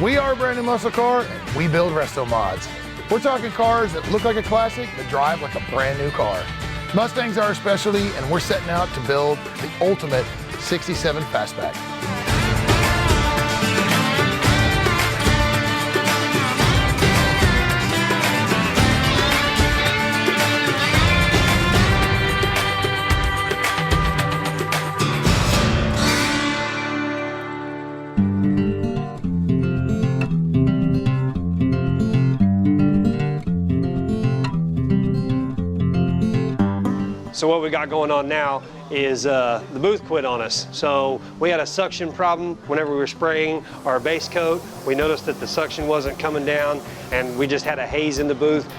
We are a brand new muscle car, and we build resto mods. We're talking cars that look like a classic, but drive like a brand new car. Mustangs are our specialty, and we're setting out to build the ultimate 67 Fastback. So what we got going on now is the booth quit on us. So we had a suction problem whenever we were spraying our base coat. We noticed that the suction wasn't coming down and we just had a haze in the booth.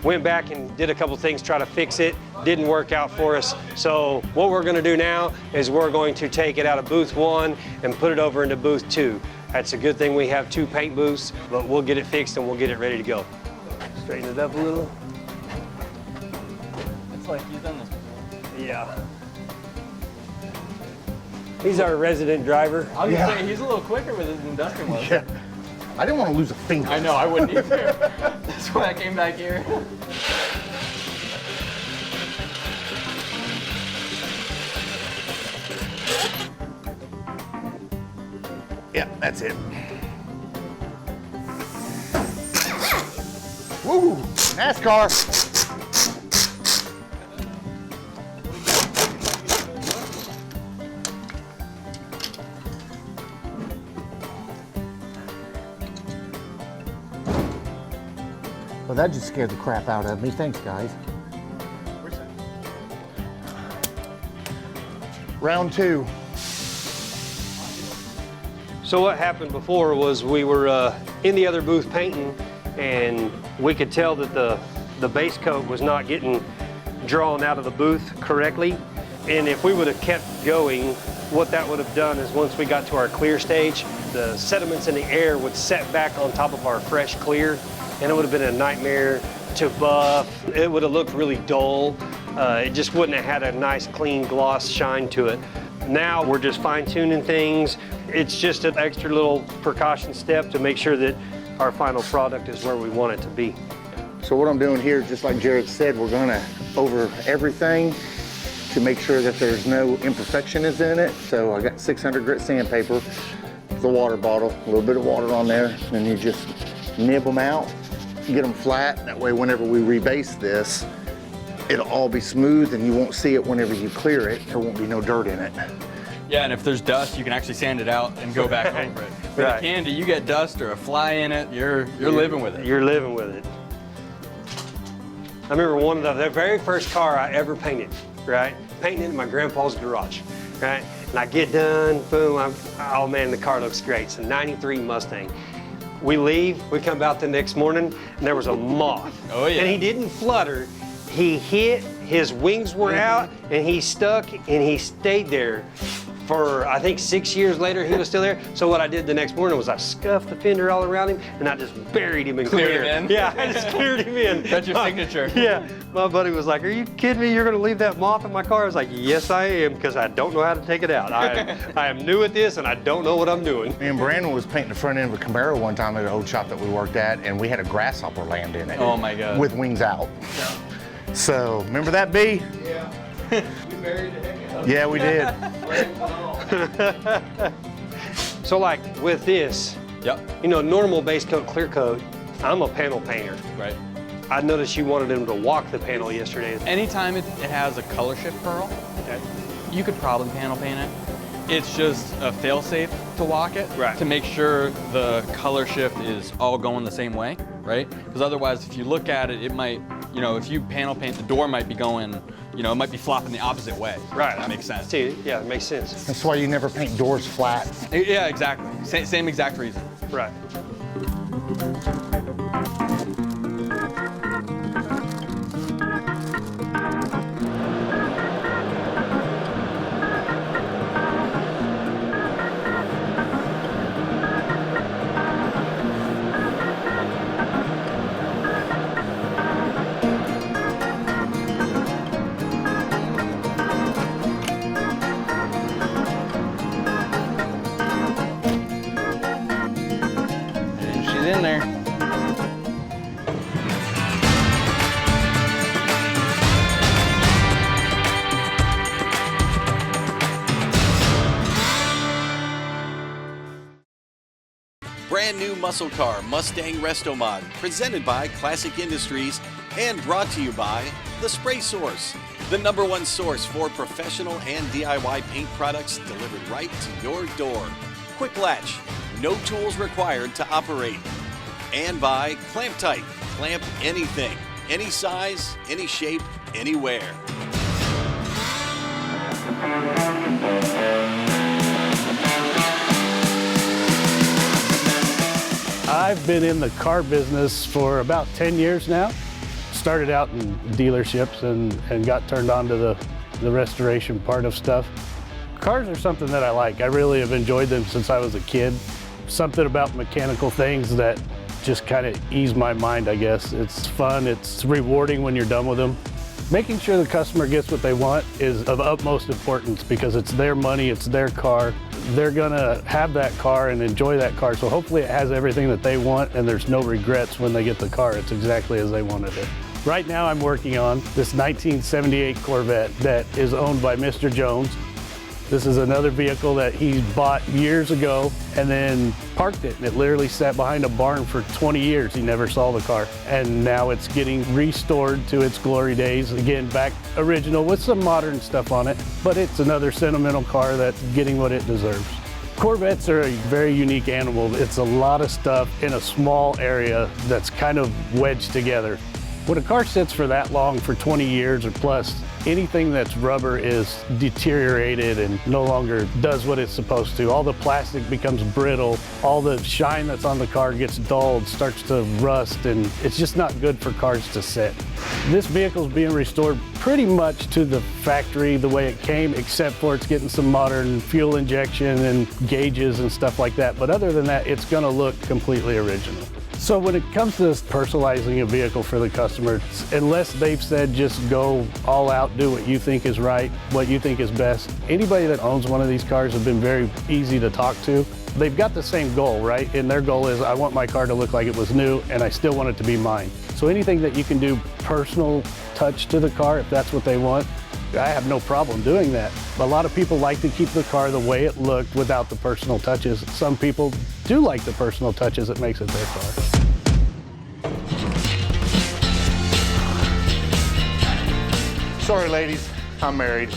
Went back and did a couple things, try to fix it. Didn't work out for us. So what we're gonna do now is we're going to take it out of booth 1 and put it over into booth 2. That's a good thing we have 2 paint booths, but we'll get it fixed and we'll get it ready to go. Straighten it up a little. It's like you've done this before. Yeah. He's our resident driver. I was gonna say, he's a little quicker with it than Dustin was. Yeah. I didn't want to lose a finger. I know, I wouldn't either. That's why I came back here. Yeah, that's it. Woo! NASCAR! Well, that just scared the crap out of me. Thanks, guys. Round 2. So what happened before was we were in the other booth painting, and we could tell that the base coat was not getting drawn out of the booth correctly. And if we would have kept going, what that would have done is once we got to our clear stage, the sediments in the air would set back on top of our fresh clear, and it would have been a nightmare to buff. It would have looked really dull. It just wouldn't have had a nice clean gloss shine to it. Now we're just fine-tuning things. It's just an extra little precaution step to make sure that our final product is where we want it to be. So what I'm doing here, just like Jared said, we're gonna over everything to make sure that there's no imperfections in it. So I got 600 grit sandpaper, the water bottle, a little bit of water on there, and you just nib them out, get them flat. That way whenever we rebase this, it'll all be smooth and you won't see it whenever you clear it. There won't be no dirt in it. Yeah, and if there's dust, you can actually sand it out and go back over it. With a Candy, you get dust or a fly in it, you're living with it. You're living with it. I remember one of the very first car I ever painted, right? Painting it in my grandpa's garage, right? And I get done, boom, oh man, the car looks great. It's a 93 Mustang. We leave, we come out the next morning, and there was a moth. Oh yeah. And he didn't flutter. He hit, his wings were out, and he stuck, and he stayed there for, I think 6 years later, he was still there. So what I did the next morning was I scuffed the fender all around him, and I just buried him in clear. Cleared him in? Yeah, I just cleared him in. That's your signature. Yeah, my buddy was like, are you kidding me? You're gonna leave that moth in my car? I was like, yes, I am, because I don't know how to take it out. I am new at this, and I don't know what I'm doing. Me and Brandon was painting the front end of a Camaro one time at an old shop that we worked at, and we had a grasshopper land in it. Oh my God. With wings out. Yeah. So, remember that, B? Yeah. We buried the heck out of it. Yeah, we did. So like with this, Yep. you know, normal base coat, clear coat, I'm a panel painter. Right. I noticed you wanted him to walk the panel yesterday. Anytime it has a color shift pearl, Okay. you could probably panel paint it. It's just a fail-safe to walk it, Right. to make sure the color shift is all going the same way, right? Because otherwise, if you look at it, it might, you know, if you panel paint, the door might be going, you know, it might be flopping the opposite way. Right. That makes sense. See, yeah, it makes sense. That's why you never paint doors flat. Yeah, exactly. Same exact reason. Right. in there. Brand new muscle car Mustang RestoMod, presented by Classic Industries and brought to you by The Spray Source, the #1 source for professional and DIY paint products delivered right to your door. Quick latch, no tools required to operate. And by Clamp Tight, clamp anything, any size, any shape, anywhere. I've been in the car business for about 10 years now. Started out in dealerships and got turned on to the restoration part of stuff. Cars are something that I like. I really have enjoyed them since I was a kid. Something about mechanical things that just kind of ease my mind, I guess. It's fun, it's rewarding when you're done with them. Making sure the customer gets what they want is of utmost importance because it's their money, it's their car. They're gonna have that car and enjoy that car, so hopefully it has everything that they want and there's no regrets when they get the car. It's exactly as they wanted it. Right now I'm working on this 1978 Corvette that is owned by Mr. Jones. This is another vehicle that he bought years ago and then parked it. And it literally sat behind a barn for 20 years. He never saw the car. And now it's getting restored to its glory days. Again, back original with some modern stuff on it, but it's another sentimental car that's getting what it deserves. Corvettes are a very unique animal. It's a lot of stuff in a small area that's kind of wedged together. When a car sits for that long, for 20 years or plus, anything that's rubber is deteriorated and no longer does what it's supposed to. All the plastic becomes brittle, all the shine that's on the car gets dulled, starts to rust, and it's just not good for cars to sit. This vehicle's being restored pretty much to the factory the way it came, except for it's getting some modern fuel injection and gauges and stuff like that. But other than that, it's gonna look completely original. So when it comes to personalizing a vehicle for the customer, unless they've said just go all out, do what you think is right, what you think is best, anybody that owns one of these cars have been very easy to talk to. They've got the same goal, right? And their goal is, I want my car to look like it was new and I still want it to be mine. So anything that you can do personal touch to the car, if that's what they want, I have no problem doing that. A lot of people like to keep the car the way it looked without the personal touches. Some people do like the personal touches that makes it their car. Sorry, ladies, I'm married.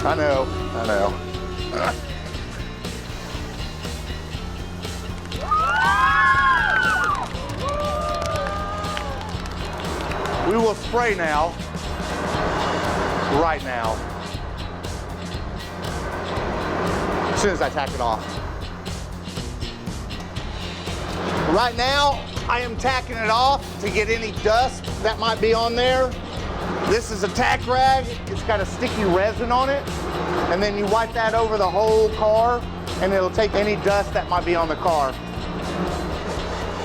I know. We will spray now, right now, as soon as I tack it off. Right now, I am tacking it off to get any dust that might be on there. This is a tack rag. It's got a sticky resin on it. And then you wipe that over the whole car and it'll take any dust that might be on the car.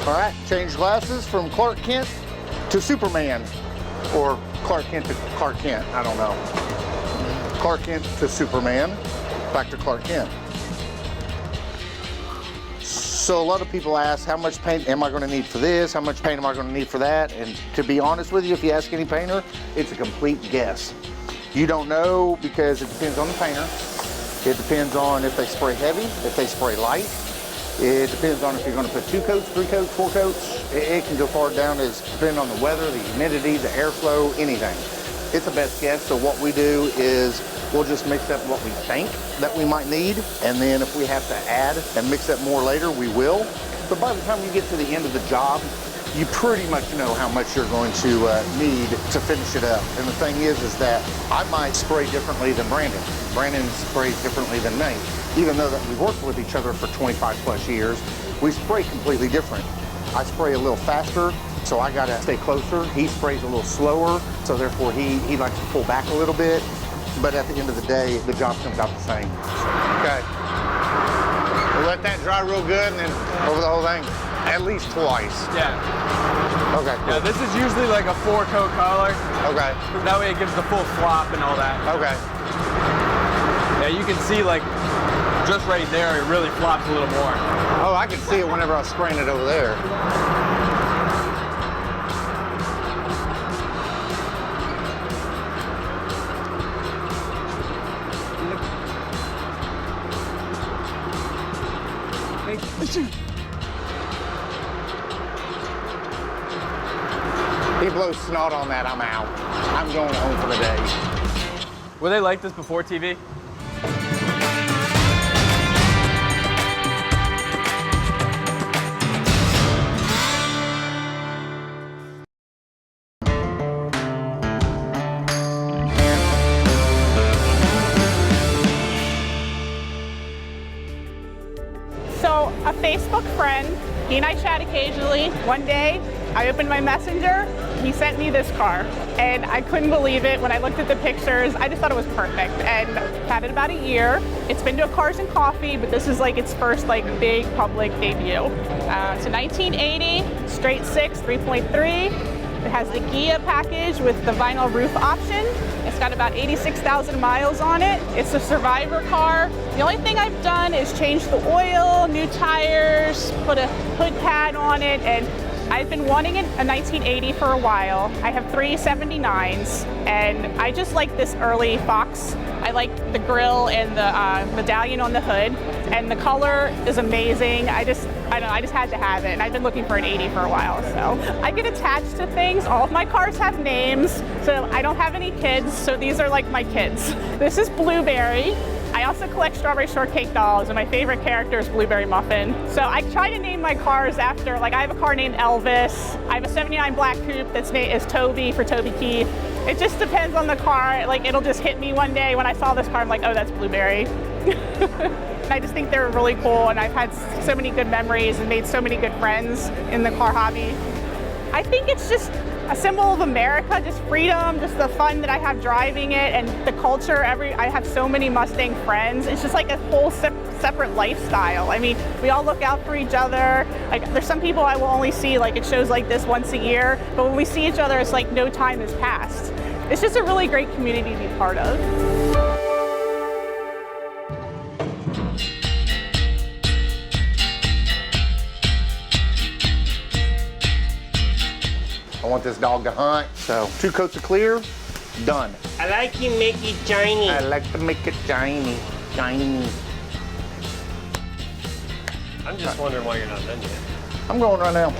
All right, change glasses from Clark Kent to Superman, or Clark Kent to Clark Kent, I don't know. Clark Kent to Superman, back to Clark Kent. So a lot of people ask, how much paint am I going to need for this? How much paint am I going to need for that? And to be honest with you, if you ask any painter, it's a complete guess. You don't know because it depends on the painter. It depends on if they spray heavy, if they spray light. It depends on if you're going to put 2 coats, 3 coats, 4 coats. It can go far down as depending on the weather, the humidity, the airflow, anything. It's a best guess. So what we do is we'll just mix up what we think that we might need. And then if we have to add and mix up more later, we will. But by the time you get to the end of the job, you pretty much know how much you're going to need to finish it up. And the thing is that I might spray differently than Brandon. Brandon sprays differently than me. Even though that we've worked with each other for 25 plus years, we spray completely different. I spray a little faster, so I gotta stay closer. He sprays a little slower, so therefore he likes to pull back a little bit. But at the end of the day, the job comes out the same. Okay. We'll let that dry real good and then over the whole thing. At least twice. Yeah. Okay, cool. Yeah, this is usually like a 4-coat color. Okay. That way it gives the full flop and all that. Okay. Yeah, you can see like just right there, it really flops a little more. Oh, I could see it whenever I was spraying it over there. He blows snot on that, I'm out. I'm going home for the day. Were they like this before TV? So a Facebook friend, he and I chat occasionally. One day, I opened my messenger, he sent me this car, and I couldn't believe it. When I looked at the pictures, I just thought it was perfect, and had it about a year. It's been to a Cars and Coffee, but this is like its first like big public debut. It's a 1980, straight six, 3.3. It has the Gia package with the vinyl roof option. It's got about 86,000 miles on it. It's a survivor car. The only thing I've done is change the oil, new tires, put a hood pad on it, and I've been wanting a 1980 for a while. I have three 79s, and I just like this early Fox. I like the grille and the medallion on the hood, and the color is amazing. I just had to have it, and I've been looking for an 80 for a while, so. I get attached to things. All of my cars have names, so I don't have any kids, so these are like my kids. This is Blueberry. I also collect strawberry shortcake dolls, and my favorite character is Blueberry Muffin. So I try to name my cars after, like I have a car named Elvis. I have a 79 Black Coupe that's named as Toby for Toby Keith. It just depends on the car. Like it'll just hit me one day when I saw this car, I'm like, oh, that's Blueberry. And I just think they're really cool, and I've had so many good memories and made so many good friends in the car hobby. I think it's just a symbol of America, just freedom, just the fun that I have driving it, and the culture. I have so many Mustang friends. It's just like a whole separate lifestyle. I mean, we all look out for each other. Like, there's some people I will only see like at shows like this once a year, but when we see each other, it's like no time has passed. It's just a really great community to be part of. I want this dog to hunt, so 2 coats of clear, done. I like you make it shiny. I like to make it shiny, shiny. I'm just wondering why you're not done yet. I'm going right now.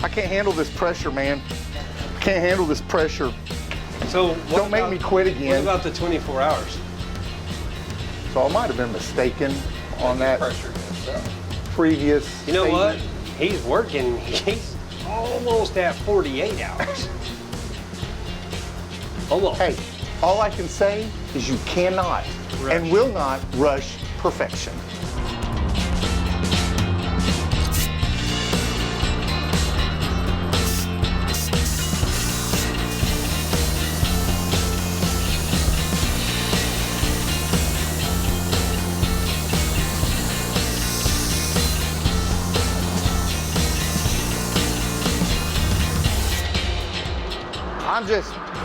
I can't handle this pressure, man. I can't handle this pressure. So Don't make me quit again. What about the 24 hours? So I might have been mistaken on that previous You know what? statement. He's working. He's almost at 48 hours. Almost. Hey, all I can say is you cannot and will not rush perfection.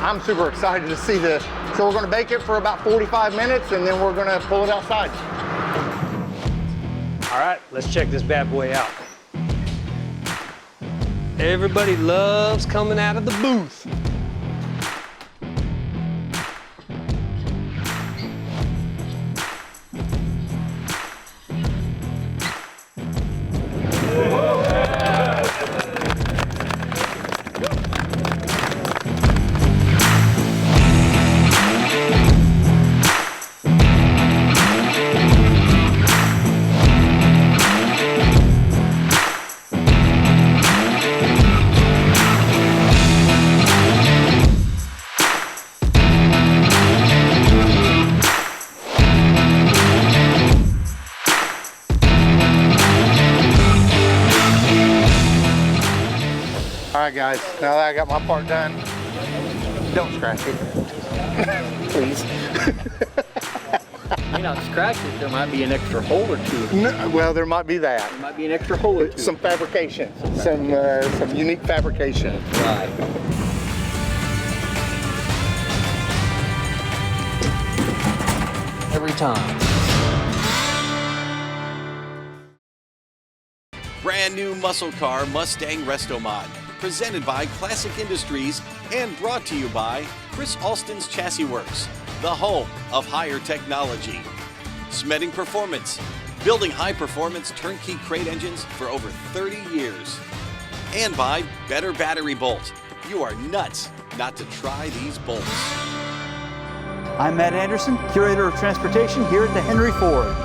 I'm super excited to see this. So we're gonna bake it for about 45 minutes and then we're gonna pull it outside. All right, let's check this bad boy out. Everybody loves coming out of the booth. All right, guys, now that I got my part done, don't scratch it, please. You know, scratch it, there might be an extra hole or two. No, well, there might be that. There might be an extra hole or two. Some fabrication, some unique fabrication. Right. Every time. brand new muscle car Mustang RestoMod, presented by Classic Industries and brought to you by Chris Alston's Chassis Works, the home of higher technology. Smeding Performance, building high-performance turnkey crate engines for over 30 years. And by Better Battery Bolt. You are nuts not to try these bolts. I'm Matt Anderson, Curator of Transportation here at the Henry Ford.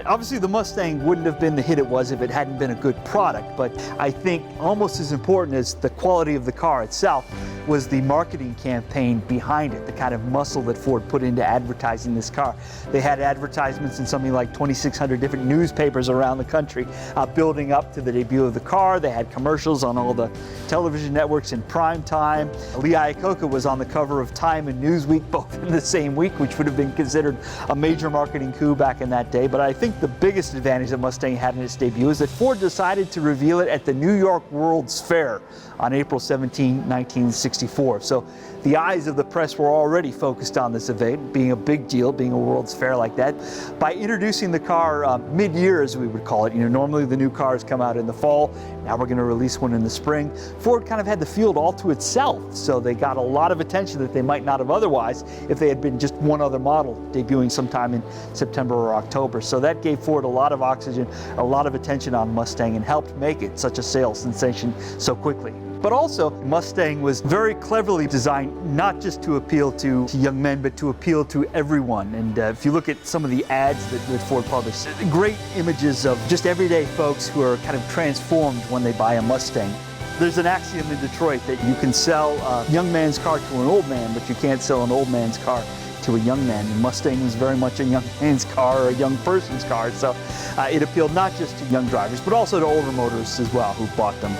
Obviously the Mustang wouldn't have been the hit it was if it hadn't been a good product, but I think almost as important as the quality of the car itself was the marketing campaign behind it, the kind of muscle that Ford put into advertising this car. They had advertisements in something like 2,600 different newspapers around the country building up to the debut of the car. They had commercials on all the television networks in prime time. Lee Iacocca was on the cover of Time and Newsweek both in the same week, which would have been considered a major marketing coup back in that day. But I think the biggest advantage that Mustang had in its debut is that Ford decided to reveal it at the New York World's Fair on April 17, 1964. So the eyes of the press were already focused on this event, being a big deal, being a World's Fair like that. By introducing the car mid-year, as we would call it, normally the new cars come out in the fall. Now we're going to release one in the spring. Ford kind of had the field all to itself, so they got a lot of attention that they might not have otherwise if they had been just one other model debuting sometime in September or October. So that gave Ford a lot of oxygen, a lot of attention on Mustang, and helped make it such a sales sensation so quickly. But also, Mustang was very cleverly designed not just to appeal to young men, but to appeal to everyone. And if you look at some of the ads that Ford published, great images of just everyday folks who are kind of transformed when they buy a Mustang. There's an axiom in Detroit that you can sell a young man's car to an old man, but you can't sell an old man's car to a young man. And Mustang was very much a young man's car or a young person's car. So it appealed not just to young drivers, but also to older motorists as well who bought them.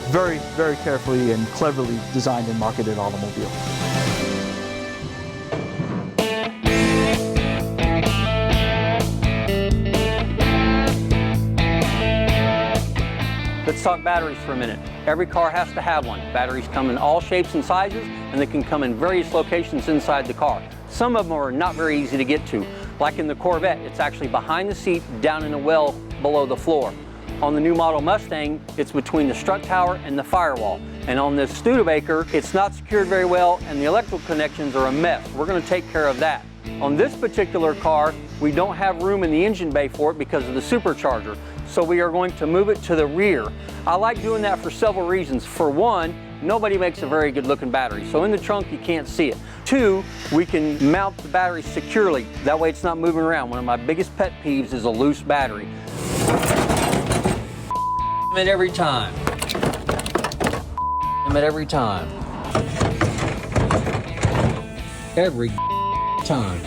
Very, very carefully and cleverly designed and marketed automobile. Let's talk batteries for a minute. Every car has to have one. Batteries come in all shapes and sizes, and they can come in various locations inside the car. Some of them are not very easy to get to. Like in the Corvette, it's actually behind the seat, down in a well below the floor. On the new model Mustang, it's between the strut tower and the firewall. And on this Studebaker, it's not secured very well and the electrical connections are a mess. We're going to take care of that. On this particular car, we don't have room in the engine bay for it because of the supercharger. So we are going to move it to the rear. I like doing that for several reasons. For one, nobody makes a very good looking battery. So in the trunk, you can't see it. Two, we can mount the battery securely. That way it's not moving around. One of my biggest pet peeves is a loose battery. It every time. Every time. Every time.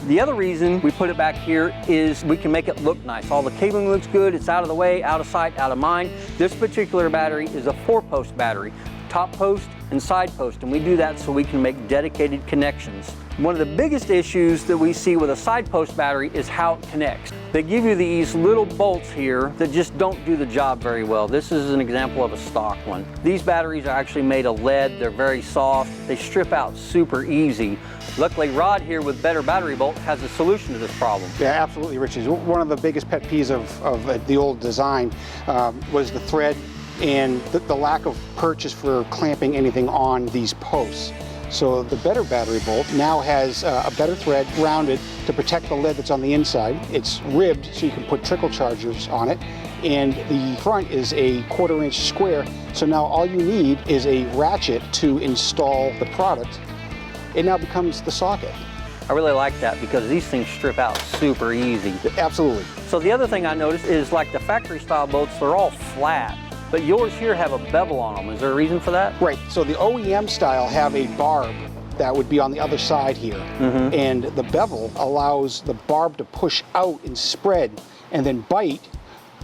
The other reason we put it back here is we can make it look nice. All the cabling looks good, it's out of the way, out of sight, out of mind. This particular battery is a 4-post battery, top post and side post, and we do that so we can make dedicated connections. One of the biggest issues that we see with a side post battery is how it connects. They give you these little bolts here that just don't do the job very well. This is an example of a stock one. These batteries are actually made of lead. They're very soft. They strip out super easy. Luckily, Rod here with Better Battery Bolt has a solution to this problem. Yeah, absolutely, Richie. One of the biggest pet peeves of the old design was the thread and the lack of purchase for clamping anything on these posts. So the Better Battery Bolt now has a better thread rounded to protect the lead that's on the inside. It's ribbed so you can put trickle chargers on it. And the front is a 1/4 inch square. So now all you need is a ratchet to install the product. It now becomes the socket. I really like that because these things strip out super easy. Absolutely. So the other thing I noticed is like the factory style bolts, they're all flat. But yours here have a bevel on them. Is there a reason for that? Right. So the OEM style have a barb that would be on the other side here. And the bevel allows the barb to push out and spread and then bite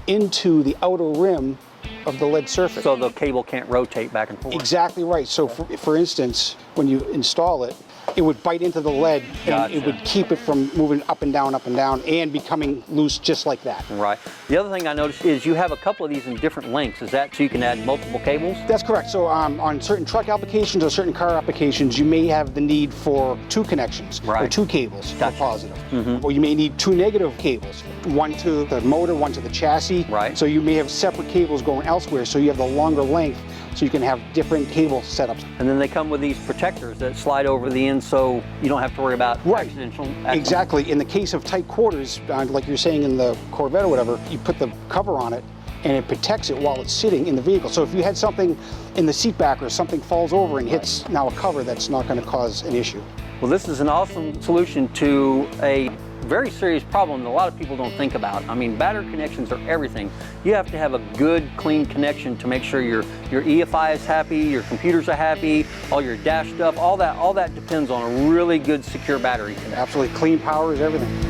into the outer rim of the lead surface. So the cable can't rotate back and forth. Exactly right. So for instance, when you install it, it would bite into the lead and Gotcha. it would keep it from moving up and down, and becoming loose just like that. Right. The other thing I noticed is you have a couple of these in different lengths. Is that so you can add multiple cables? That's correct. So on certain truck applications or certain car applications, you may have the need for 2 connections or Right. 2 cables for Gotcha. positive. Or you may need 2 negative cables, one to the motor, one to the chassis. Right. So you may have separate cables going elsewhere, so you have the longer length, so you can have different cable setups. And then they come with these protectors that slide over the end so you don't have to worry about Right. accidental. Exactly. In the case of tight quarters, like you're saying in the Corvette or whatever, you put the cover on it and it protects it while it's sitting in the vehicle. So if you had something in the seat back or something falls over and hits now a cover, that's not going to cause an issue. Well, this is an awesome solution to a very serious problem that a lot of people don't think about. I mean, battery connections are everything. You have to have a good, clean connection to make sure your EFI is happy, your computers are happy, all your dash stuff, all that depends on a really good, secure battery connection. Absolutely. Clean power is everything.